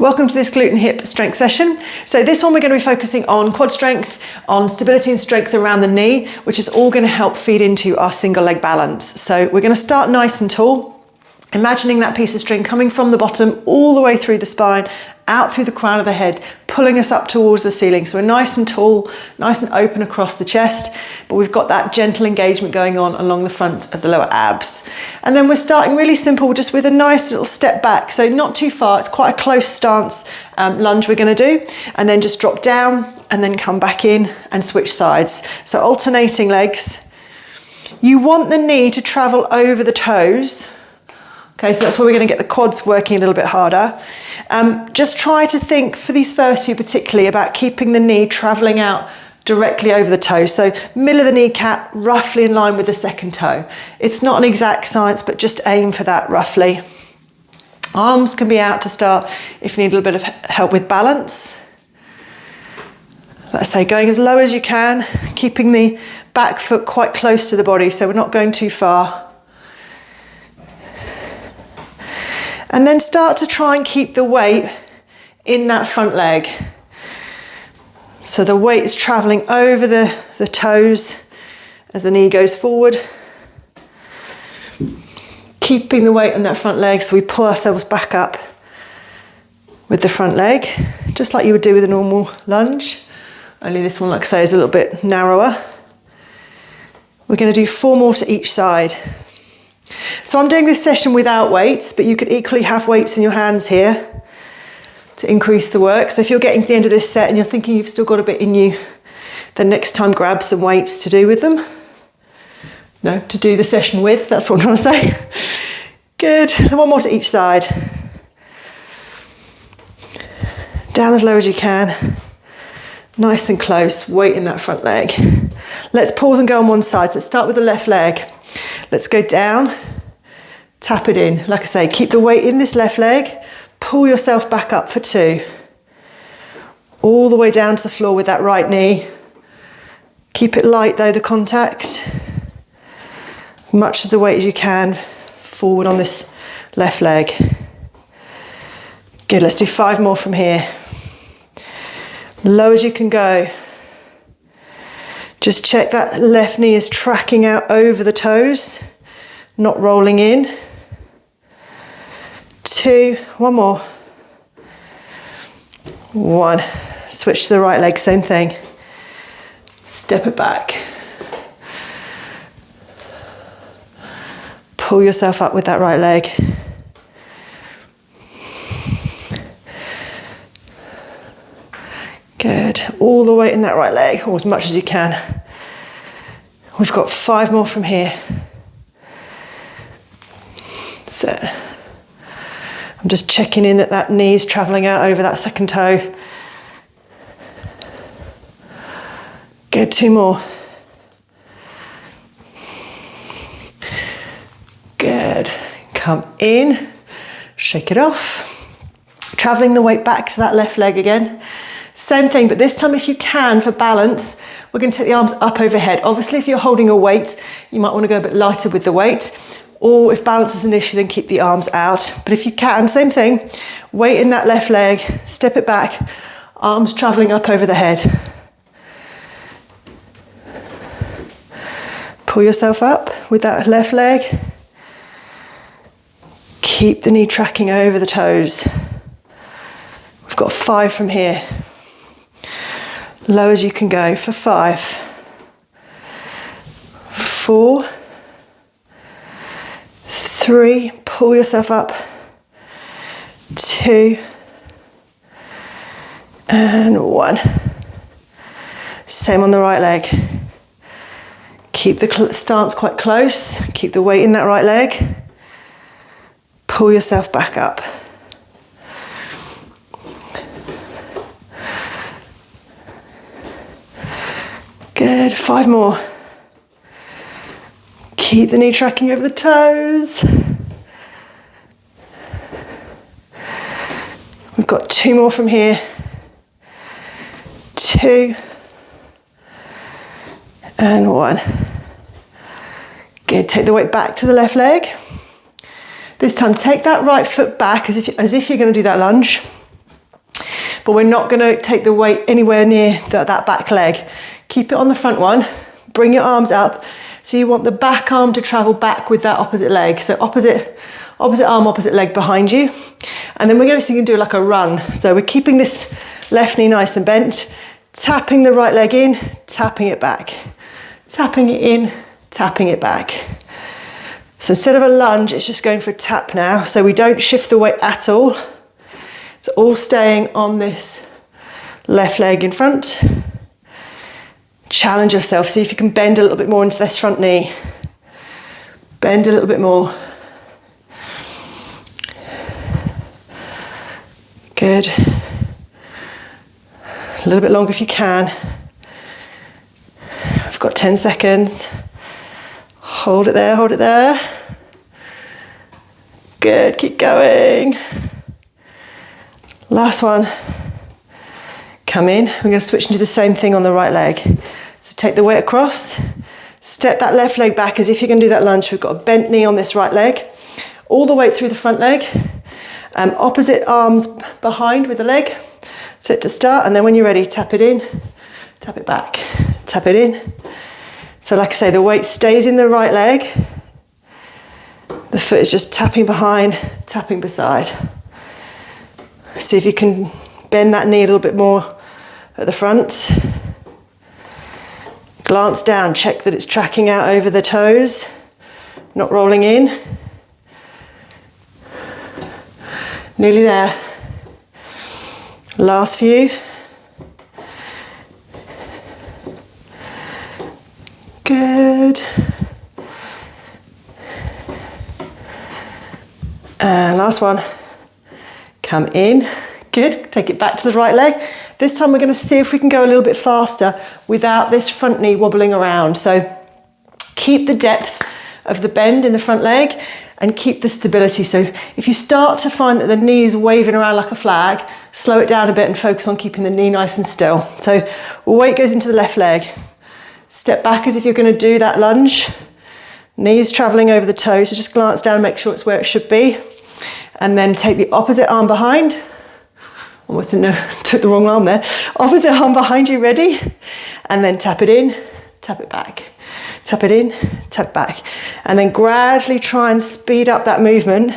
Welcome to this glute and hip strength session. So this one we're going to be focusing on quad strength, on stability and strength around the knee, which is all going to help feed into our single leg balance. So we're going to start nice and tall, imagining that piece of string coming from the bottom all the way through the spine, out through the crown of the head, pulling us up towards the ceiling. So we're nice and tall, nice and open across the chest, but we've got that gentle engagement going on along the front of the lower abs. And then we're starting really simple, just with a nice little step back. So not too far, it's quite a close stance lunge we're gonna do. And then just drop down and then come back in and switch sides. So alternating legs. You want the knee to travel over the toes. Okay, so that's where we're going to get the quads working a little bit harder. Just try to think for these first few particularly about keeping the knee travelling out directly over the toes. So middle of the kneecap, roughly in line with the second toe. It's not an exact science, but just aim for that roughly. Arms can be out to start if you need a little bit of help with balance. Let's say going as low as you can, keeping the back foot quite close to the body, so we're not going too far. And then start to try and keep the weight in that front leg. So the weight is traveling over the toes as the knee goes forward. Keeping the weight on that front leg so we pull ourselves back up with the front leg, just like you would do with a normal lunge. Only this one, like I say, is a little bit narrower. We're going to do 4 more to each side. So I'm doing this session without weights, but you could equally have weights in your hands here to increase the work. So if you're getting to the end of this set and you're thinking you've still got a bit in you, then next time grab some weights to do with them. No, to do the session with, that's what I'm trying to say. Good, and 1 more to each side. Down as low as you can. Nice and close, weight in that front leg. Let's pause and go on one side. So let's start with the left leg. Let's go down, tap it in. Like I say, keep the weight in this left leg, pull yourself back up for 2. All the way down to the floor with that right knee. Keep it light though, the contact. Much of the weight as you can forward on this left leg. Good, let's do 5 more from here. Low as you can go. Just check that left knee is tracking out over the toes, not rolling in. 2, 1 more. 1. Switch to the right leg, same thing. Step it back. Pull yourself up with that right leg. Good, all the weight in that right leg, or as much as you can. We've got 5 more from here. So, I'm just checking in that that knee is travelling out over that second toe. Good, 2 more. Good, come in, shake it off. Travelling the weight back to that left leg again. Same thing, but this time if you can, for balance, we're going to take the arms up overhead. Obviously, if you're holding a weight, you might want to go a bit lighter with the weight, or if balance is an issue, then keep the arms out. But if you can, same thing, weight in that left leg, step it back, arms traveling up over the head. Pull yourself up with that left leg. Keep the knee tracking over the toes. We've got 5 from here. Low as you can go for 5, 4, 3, pull yourself up, 2, and 1. Same on the right leg. Keep the stance quite close, keep the weight in that right leg, pull yourself back up. Good, 5 more. Keep the knee tracking over the toes. We've got 2 more from here. 2 and 1. Good, take the weight back to the left leg. This time take that right foot back as if you're going to do that lunge. but we're not going to take the weight anywhere near that back leg. Keep it on the front one, bring your arms up. So you want the back arm to travel back with that opposite leg. So opposite arm, opposite leg behind you. And then we're going to do like a run. So we're keeping this left knee nice and bent, tapping the right leg in, tapping it back, tapping it in, tapping it back. So instead of a lunge, it's just going for a tap now. So we don't shift the weight at all. It's all staying on this left leg in front. Challenge yourself. See if you can bend a little bit more into this front knee. Bend a little bit more. Good. A little bit longer if you can. I've got 10 seconds. Hold it there, hold it there. Good, keep going. Last one. Come in. We're going to switch and do the same thing on the right leg. So take the weight across. Step that left leg back as if you're going to do that lunge. We've got a bent knee on this right leg. All the weight through the front leg. Opposite arms behind with the leg. Sit to start, and then when you're ready, tap it in, tap it back, tap it in. So like I say, the weight stays in the right leg. The foot is just tapping behind, tapping beside. See if you can bend that knee a little bit more at the front. Glance down, check that it's tracking out over the toes, not rolling in. Nearly there. Last few. Good. And last one. Come in. Good. Take it back to the right leg. This time we're going to see if we can go a little bit faster without this front knee wobbling around. So keep the depth of the bend in the front leg and keep the stability. So if you start to find that the knee is waving around like a flag, slow it down a bit and focus on keeping the knee nice and still. So weight goes into the left leg. Step back as if you're going to do that lunge. Knees traveling over the toes, so just glance down, make sure it's where it should be. And then take the opposite arm behind. Almost took the wrong arm there. Opposite arm behind you, ready? And then tap it in, tap it back. Tap it in, tap back. And then gradually try and speed up that movement.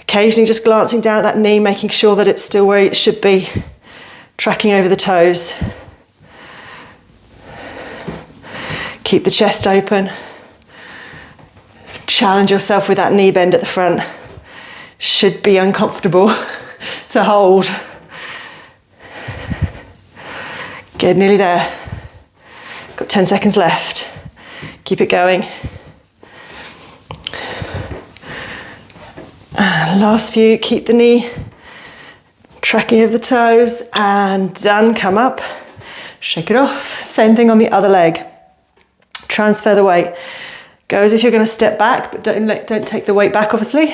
Occasionally just glancing down at that knee, making sure that it's still where it should be. Tracking over the toes. Keep the chest open. Challenge yourself with that knee bend at the front. Should be uncomfortable to hold. Good, nearly there. Got 10 seconds left. Keep it going. And last few, keep the knee tracking over the toes, and done. Come up, shake it off. Same thing on the other leg. Transfer the weight. Go as if you're going to step back, but don't take the weight back, obviously.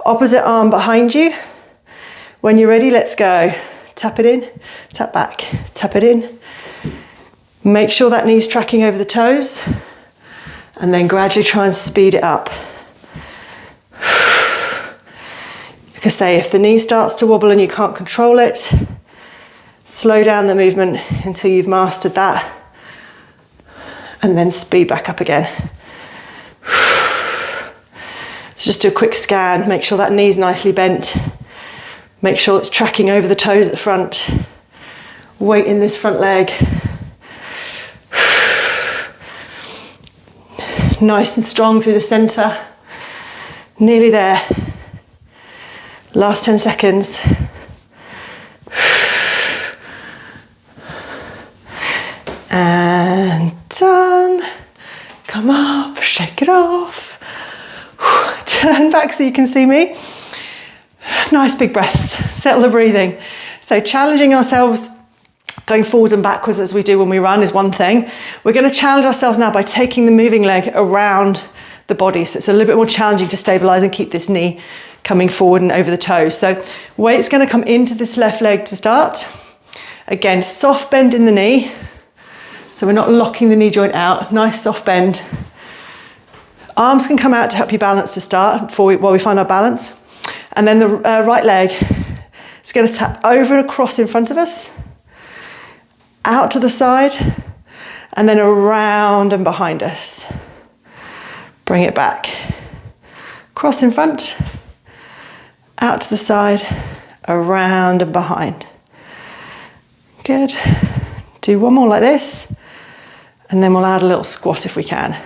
Opposite arm behind you. When you're ready, let's go. Tap it in, tap back, tap it in. Make sure that knee's tracking over the toes, and then gradually try and speed it up. Like I say, if the knee starts to wobble and you can't control it, slow down the movement until you've mastered that, and then speed back up again. So just do a quick scan, make sure that knee's nicely bent. Make sure it's tracking over the toes at the front. Weight in this front leg. Nice and strong through the center. Nearly there. Last 10 seconds. And done. Come up, shake it off. Turn back so you can see me. Nice big breaths, settle the breathing. So challenging ourselves, going forwards and backwards as we do when we run is one thing. We're going to challenge ourselves now by taking the moving leg around the body. So it's a little bit more challenging to stabilize and keep this knee coming forward and over the toes. So weight's going to come into this left leg to start. Again, soft bend in the knee. So we're not locking the knee joint out. Nice soft bend. Arms can come out to help you balance to start while we find our balance. And then the right leg, It's going to tap over and across in front of us, out to the side, and then around and behind us. Bring it back. Cross in front, out to the side, around and behind. Good. Do one more like this, and then we'll add a little squat if we can.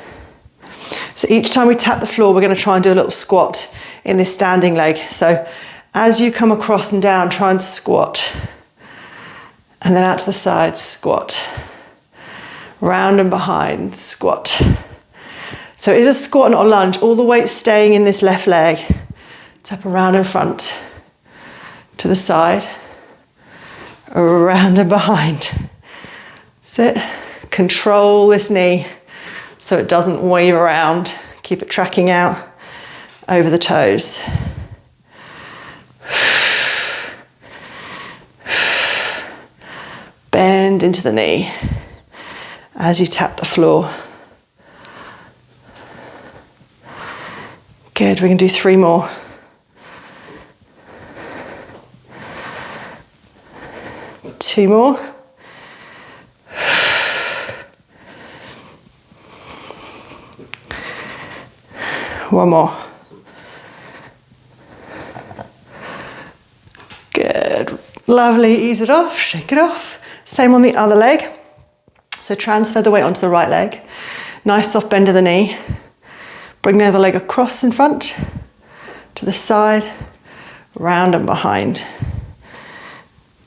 So each time we tap the floor, we're going to try and do a little squat in this standing leg. So as you come across and down, try and squat. And then out to the side, squat. Round and behind, squat. So it is a squat, not a lunge. All the weight staying in this left leg. Tap around in front, to the side, around and behind. Sit. Control this knee so it doesn't wave around. Keep it tracking out over the toes. Bend into the knee as you tap the floor. Good, we can do 3 more. Two more. One more. Good. Lovely. Ease it off. Shake it off. Same on the other leg. So transfer the weight onto the right leg. Nice soft bend of the knee. Bring the other leg across in front, to the side, round and behind.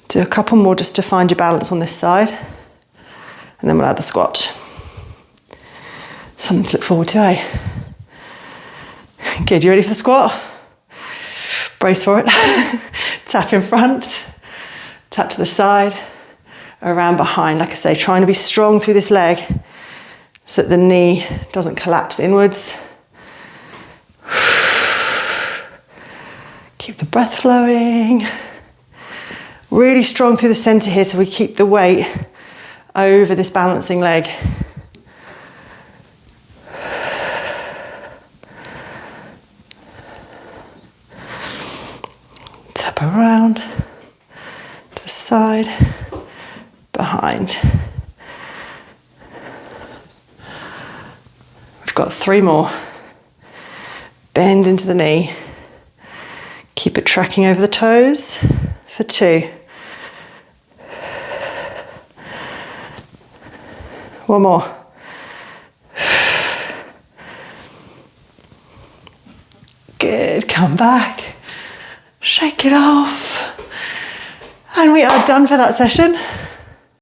Do a couple more just to find your balance on this side. And then we'll add the squat. Something to look forward to, eh? Good, you ready for the squat? Brace for it. Tap in front, tap to the side, around behind. Like I say, trying to be strong through this leg so that the knee doesn't collapse inwards. Keep the breath flowing. Really strong through the center here so we keep the weight over this balancing leg. Tap around, to the side, behind. We've got 3 more. Bend into the knee. Keep it tracking over the toes for 2. One more. Good, come back. Shake it off. And we are done for that session.